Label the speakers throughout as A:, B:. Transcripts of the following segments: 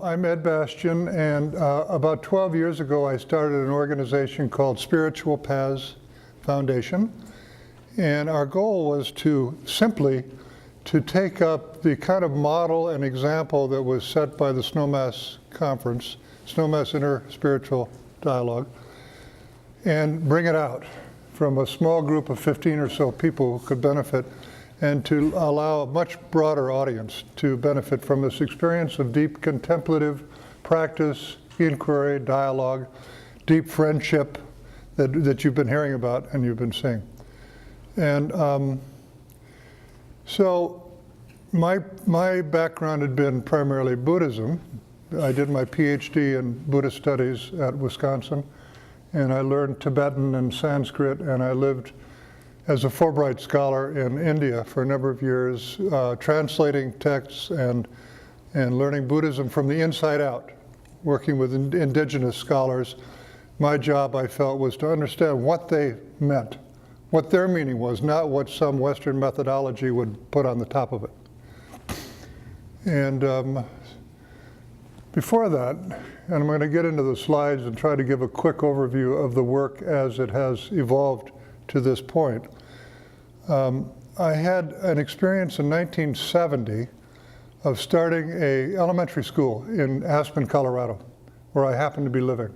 A: I'm Ed Bastian, and about 12 years ago I started an organization called Spiritual Paths Foundation, and our goal was to simply take up the kind of model and example that was set by the Snowmass Conference, Snowmass InterSpiritual Dialogue, and bring it out from a small group of 15 or so people who could benefit, and to allow a much broader audience to benefit from this experience of deep contemplative practice, inquiry, dialogue, deep friendship that you've been hearing about and you've been seeing. And so my background had been primarily Buddhism. I did my Ph.D. in Buddhist studies at Wisconsin, and I learned Tibetan and Sanskrit, and I lived as a Fulbright scholar in India for a number of years, translating texts and learning Buddhism from the inside out, working with indigenous scholars. My job, I felt, was to understand what they meant, what their meaning was, not what some Western methodology would put on the top of it. And before that, and I'm going to get into the slides and try to give a quick overview of the work as it has evolved to this point. I had an experience in 1970 of starting an elementary school in Aspen, Colorado, where I happened to be living.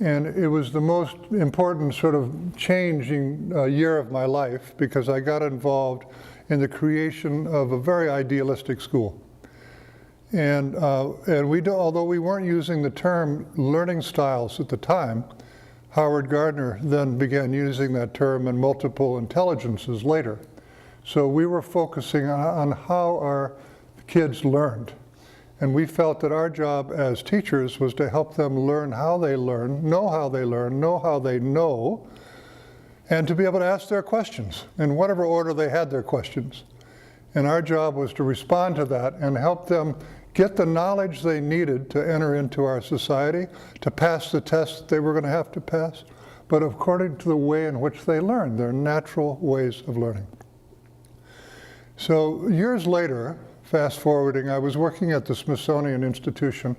A: And it was the most important sort of changing year of my life, because I got involved in the creation of a very idealistic school. And although we weren't using the term learning styles at the time, Howard Gardner then began using that term in multiple intelligences later. So we were focusing on how our kids learned. And we felt that our job as teachers was to help them learn how they learn, know how they learn, know how they know, and to be able to ask their questions in whatever order they had their questions. And our job was to respond to that and help them get the knowledge they needed to enter into our society, to pass the tests they were going to have to pass, but according to the way in which they learn, their natural ways of learning. So years later, fast forwarding, I was working at the Smithsonian Institution,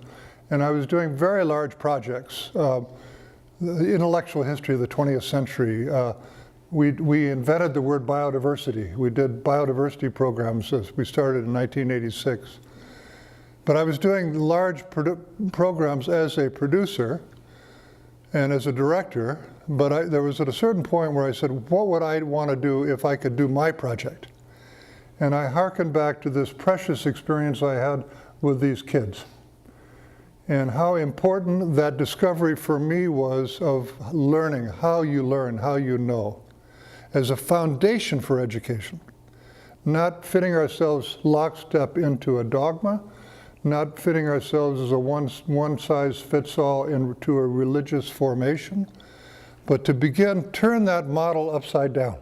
A: and I was doing very large projects, the intellectual history of the 20th century. We invented the word biodiversity. We did biodiversity programs as we started in 1986. But I was doing large programs as a producer and as a director, but there was at a certain point where I said, what would I want to do if I could do my project? And I hearkened back to this precious experience I had with these kids, and how important that discovery for me was of learning, how you learn, how you know, as a foundation for education. Not fitting ourselves lockstep into a dogma, not fitting ourselves as a one-size-fits-all into a religious formation, but to turn that model upside down.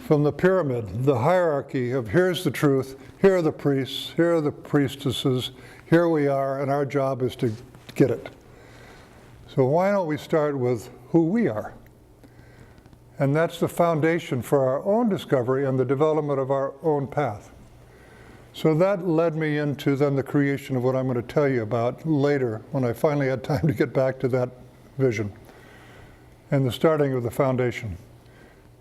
A: From the pyramid, the hierarchy of here's the truth, here are the priests, here are the priestesses, here we are, and our job is to get it. So why don't we start with who we are? And that's the foundation for our own discovery and the development of our own path. So that led me into then the creation of what I'm going to tell you about later, when I finally had time to get back to that vision, and the starting of the foundation.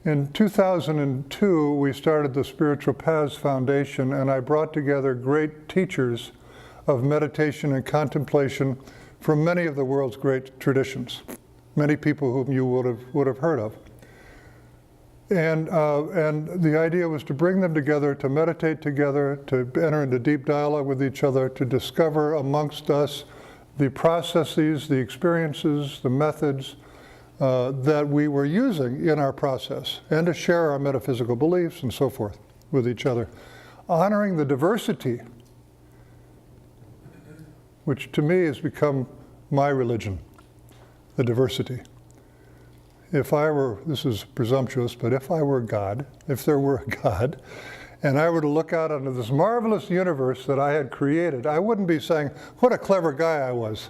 A: In 2002, we started the Spiritual Paths Foundation, and I brought together great teachers of meditation and contemplation from many of the world's great traditions, many people whom you would have heard of. And the idea was to bring them together, to meditate together, to enter into deep dialogue with each other, to discover amongst us the processes, the experiences, the methods that we were using in our process, and to share our metaphysical beliefs and so forth with each other, honoring the diversity, which to me has become my religion, the diversity. If I were, this is presumptuous, but if I were God, if there were a God, and I were to look out into this marvelous universe that I had created, I wouldn't be saying, what a clever guy I was.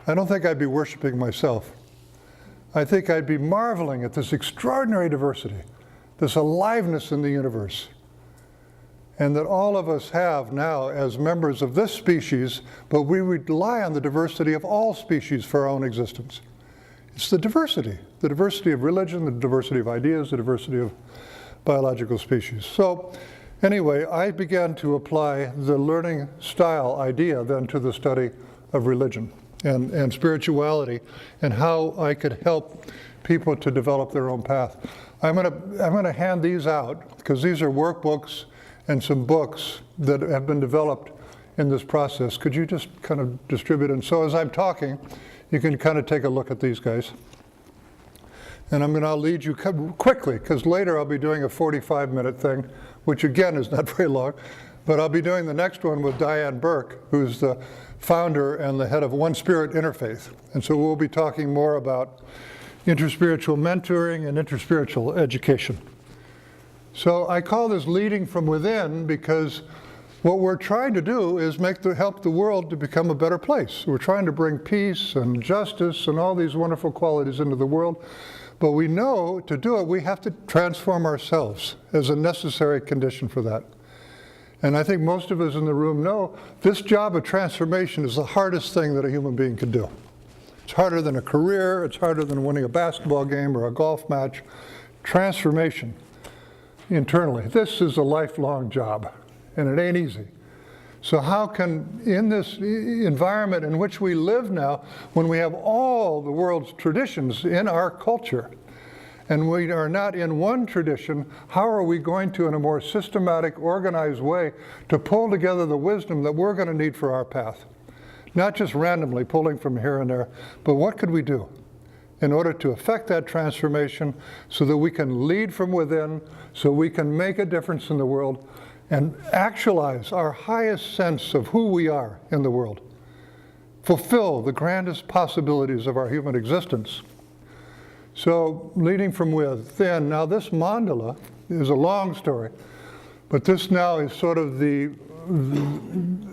A: I don't think I'd be worshiping myself. I think I'd be marveling at this extraordinary diversity, this aliveness in the universe. and that all of us have now as members of this species, but we rely on the diversity of all species for our own existence. It's the diversity of religion, the diversity of ideas, the diversity of biological species. So anyway, I began to apply the learning style idea then to the study of religion and spirituality, and how I could help people to develop their own path. I'm going to hand these out because these are workbooks and some books that have been developed in this process. Could you just kind of distribute them? So as I'm talking, you can kind of take a look at these guys. And I'll lead you quickly, because later I'll be doing a 45-minute thing, which again is not very long, but I'll be doing the next one with Diane Burke, who's the founder and the head of One Spirit Interfaith. And so we'll be talking more about interspiritual mentoring and interspiritual education. So I call this leading from within because what we're trying to do is help the world to become a better place. We're trying to bring peace and justice and all these wonderful qualities into the world. But we know to do it, we have to transform ourselves as a necessary condition for that. And I think most of us in the room know this job of transformation is the hardest thing that a human being can do. It's harder than a career, it's harder than winning a basketball game or a golf match. Transformation internally, this is a lifelong job, and it ain't easy. So how can, in this environment in which we live now, when we have all the world's traditions in our culture, and we are not in one tradition, how are we going to, in a more systematic, organized way, to pull together the wisdom that we're going to need for our path? Not just randomly pulling from here and there, but what could we do in order to effect that transformation so that we can lead from within, so we can make a difference in the world and actualize our highest sense of who we are in the world, fulfill the grandest possibilities of our human existence. So leading from within, now this mandala is a long story, but this now is sort of the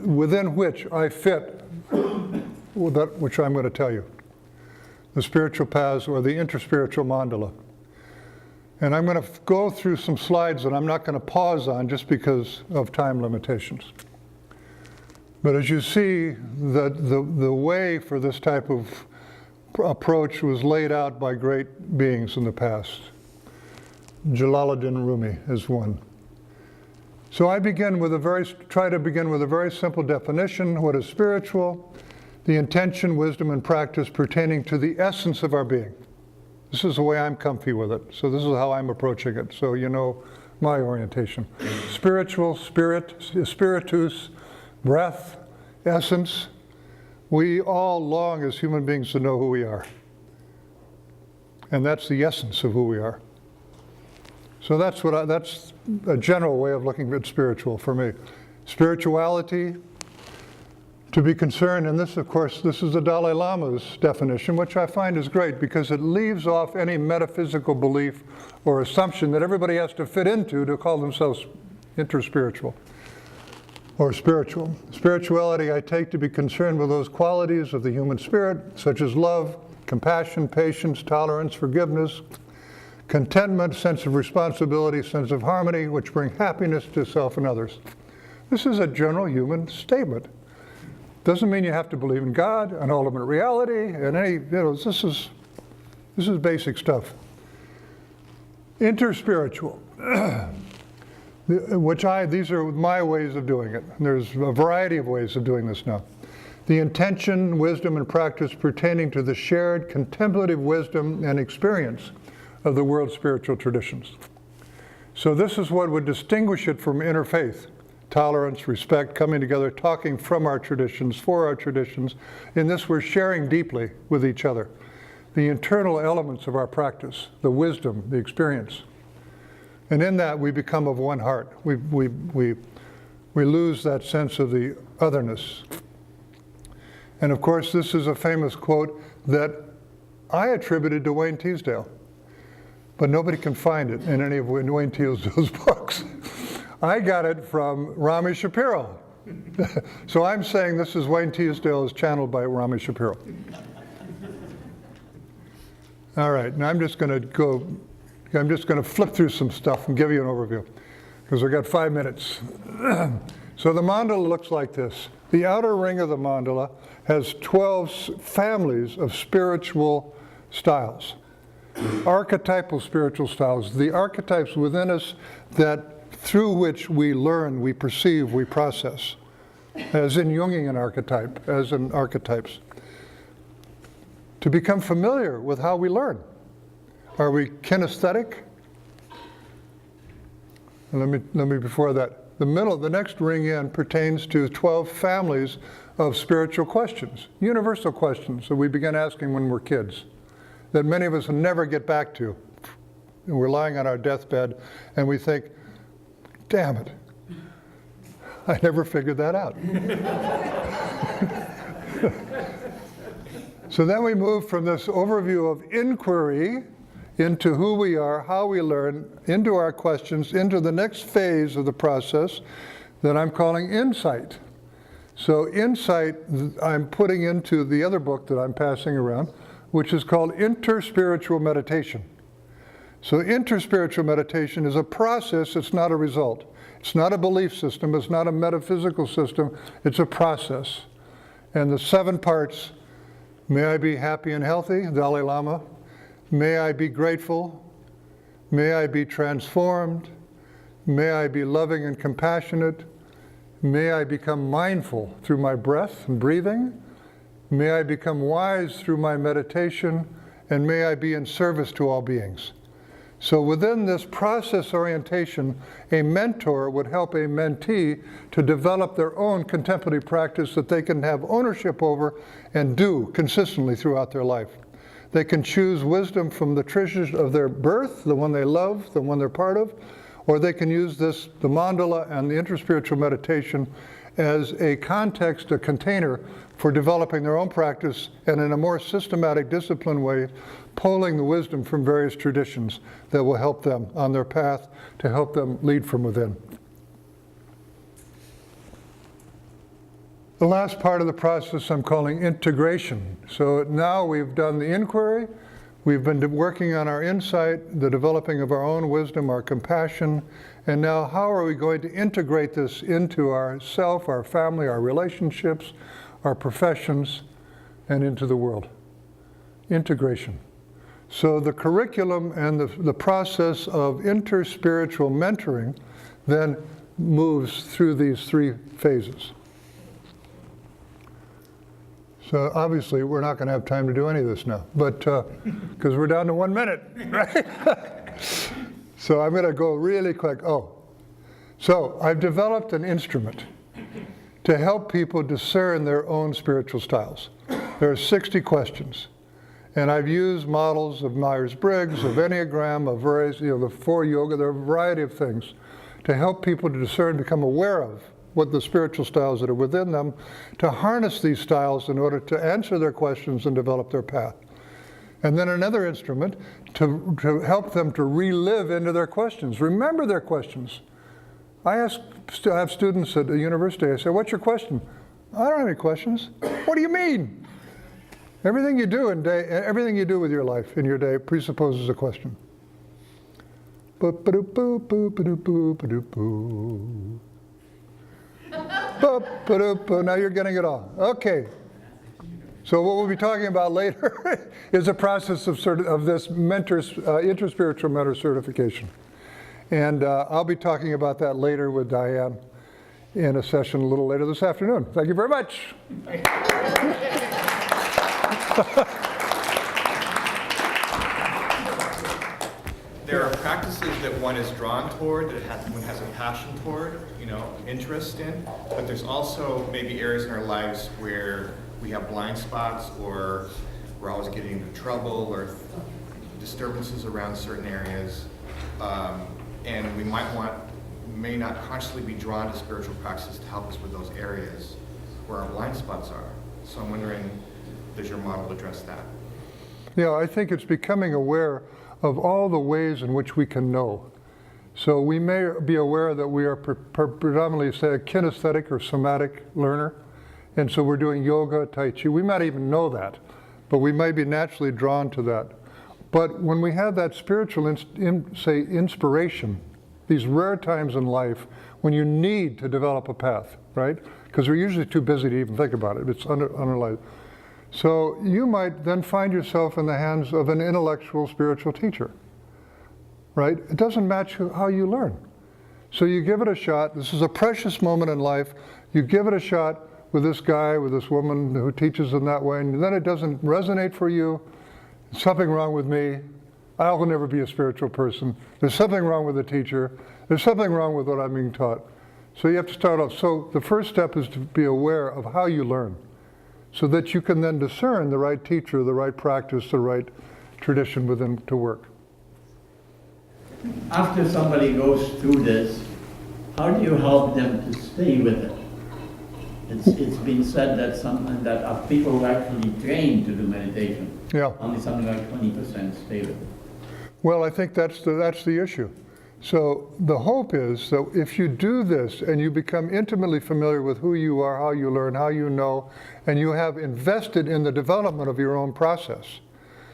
A: within which I fit with that which I'm going to tell you, the spiritual paths or the interspiritual mandala. And I'm going to go through some slides that I'm not going to pause on just because of time limitations. But as you see, the way for this type of approach was laid out by great beings in the past. Jalaluddin Rumi is one. So I try to begin with a very simple definition. What is spiritual? The intention, wisdom, and practice pertaining to the essence of our being. This is the way I'm comfy with it. So this is how I'm approaching it. So you know my orientation. Spiritual, spirit, spiritus, breath, essence. We all long as human beings to know who we are. And that's the essence of who we are. So that's a general way of looking at spiritual for me. Spirituality, to be concerned, and this, of course, this is the Dalai Lama's definition, which I find is great because it leaves off any metaphysical belief or assumption that everybody has to fit into to call themselves interspiritual or spiritual. Spirituality I take to be concerned with those qualities of the human spirit, such as love, compassion, patience, tolerance, forgiveness, contentment, sense of responsibility, sense of harmony, which bring happiness to self and others. This is a general human statement. Doesn't mean you have to believe in God, an ultimate reality, and this is basic stuff. InterSpiritual, these are my ways of doing it. There's a variety of ways of doing this now. The intention, wisdom, and practice pertaining to the shared contemplative wisdom and experience of the world's spiritual traditions. So this is what would distinguish it from interfaith. Tolerance, respect, coming together, talking from our traditions, for our traditions. In this, we're sharing deeply with each other the internal elements of our practice, the wisdom, the experience. And in that, we become of one heart. We lose that sense of the otherness. And of course, this is a famous quote that I attributed to Wayne Teasdale, but nobody can find it in any of Wayne Teasdale's books. I got it from Rami Shapiro. So I'm saying this is Wayne Teasdale is channeled by Rami Shapiro. All right, now I'm just going to flip through some stuff and give you an overview. because I've got 5 minutes. So the mandala looks like this. The outer ring of the mandala has 12 families of spiritual styles. Archetypal spiritual styles, the archetypes within us that through which we learn, we perceive, we process, as in Jungian archetype, as in archetypes. To become familiar with how we learn. Are we kinesthetic? And let me before that. The next ring in pertains to 12 families of spiritual questions, universal questions that we begin asking when we're kids, that many of us will never get back to. And we're lying on our deathbed and we think, damn it, I never figured that out. So then we move from this overview of inquiry into who we are, how we learn, into our questions, into the next phase of the process that I'm calling insight. So insight I'm putting into the other book that I'm passing around, which is called InterSpiritual meditation. So InterSpiritual meditation is a process, it's not a result. It's not a belief system, it's not a metaphysical system, it's a process. And the 7 parts, may I be happy and healthy, Dalai Lama. May I be grateful. May I be transformed. May I be loving and compassionate. May I become mindful through my breath and breathing. May I become wise through my meditation. And may I be in service to all beings. So within this process orientation, a mentor would help a mentee to develop their own contemplative practice that they can have ownership over and do consistently throughout their life. They can choose wisdom from the treasures of their birth, the one they love, the one they're part of, or they can use the mandala and the InterSpiritual meditation as a context, a container for developing their own practice and in a more systematic, disciplined way, pulling the wisdom from various traditions that will help them on their path to help them lead from within. The last part of the process I'm calling integration. So now we've done the inquiry, we've been working on our insight, the developing of our own wisdom, our compassion, and now how are we going to integrate this into our self, our family, our relationships, our professions, and into the world? Integration. So the curriculum and the process of InterSpiritual mentoring then moves through these 3 phases. So obviously we're not going to have time to do any of this now, but because we're down to 1 minute, right? So I'm going to go really quick. So I've developed an instrument to help people discern their own spiritual styles. There are 60 questions. And I've used models of Myers-Briggs, of Enneagram, of various, the 4 yoga, there are a variety of things to help people to discern, become aware of what the spiritual styles that are within them, to harness these styles in order to answer their questions and develop their path. And then another instrument to help them to relive into their questions, remember their questions. I have students at a university, I say, what's your question? I don't have any questions. What do you mean? Everything you do everything you do with your life in your day presupposes a question. Now you're getting it all. Okay. So what we'll be talking about later is a process of this InterSpiritual mentor certification. And I'll be talking about that later with Diane in a session a little later this afternoon. Thank you very much.
B: There are practices that one is drawn toward, that one has a passion toward, interest in, but there's also maybe areas in our lives where we have blind spots, or we're always getting into trouble, or disturbances around certain areas, and we may not consciously be drawn to spiritual practices to help us with those areas where our blind spots are. So I'm wondering, does your model address that?
A: Yeah, I think it's becoming aware of all the ways in which we can know. So we may be aware that we are predominantly, say, a kinesthetic or somatic learner, and so we're doing yoga, tai chi. We might even know that, but we might be naturally drawn to that. But when we have that spiritual, inspiration these rare times in life when you need to develop a path, right? Because we're usually too busy to even think about it. It's underlined. So you might then find yourself in the hands of an intellectual spiritual teacher, right? It doesn't match how you learn. So you give it a shot. This is a precious moment in life. You give it a shot with this guy, with this woman who teaches in that way, and then it doesn't resonate for you. There's something wrong with me. I'll never be a spiritual person. There's something wrong with the teacher. There's something wrong with what I'm being taught. So you have to start off. So the first step is to be aware of how you learn, so that you can then discern the right teacher, the right practice, the right tradition within to work.
C: After somebody goes through this, how do you help them to stay with it? It's been said that people who actually train to do meditation,
A: Yeah.
C: only something like 20% stay with it.
A: Well, I think that's the issue. So the hope is that if you do this and you become intimately familiar with who you are, how you learn, how you know, and you have invested in the development of your own process,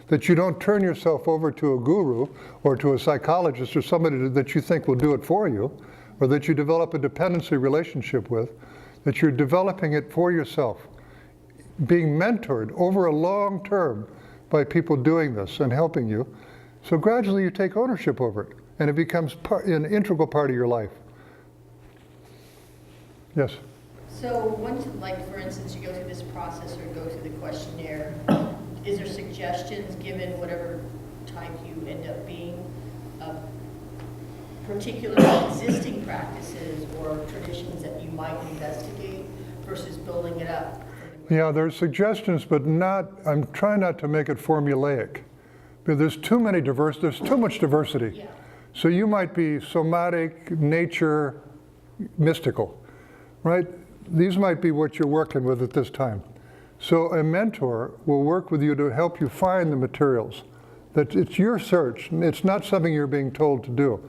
A: that you don't turn yourself over to a guru or to a psychologist or somebody that you think will do it for you, or that you develop a dependency relationship with, that you're developing it for yourself, being mentored over a long term by people doing this and helping you. So gradually you take ownership over it, and it becomes an integral part of your life. Yes?
D: So once, like for instance, you go through this process or go through the questionnaire, is there suggestions given whatever type you end up being of particular existing practices or traditions that you might investigate versus building it up?
A: Yeah, there's suggestions, but I'm trying not to make it formulaic. Because there's too much diversity.
D: Yeah.
A: So you might be somatic, nature, mystical, right? These might be what you're working with at this time. So a mentor will work with you to help you find the materials. That it's your search. It's not something you're being told to do.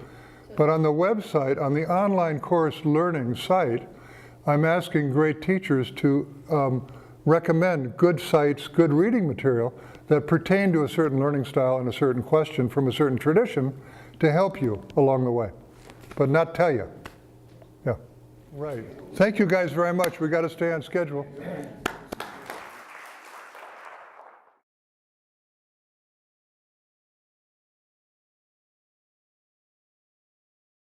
A: But on the website, on the online course learning site, I'm asking great teachers to recommend good sites, good reading material that pertain to a certain learning style and a certain question from a certain tradition to help you along the way, but not tell you. Yeah. Right. Thank you guys very much. We got to stay on schedule.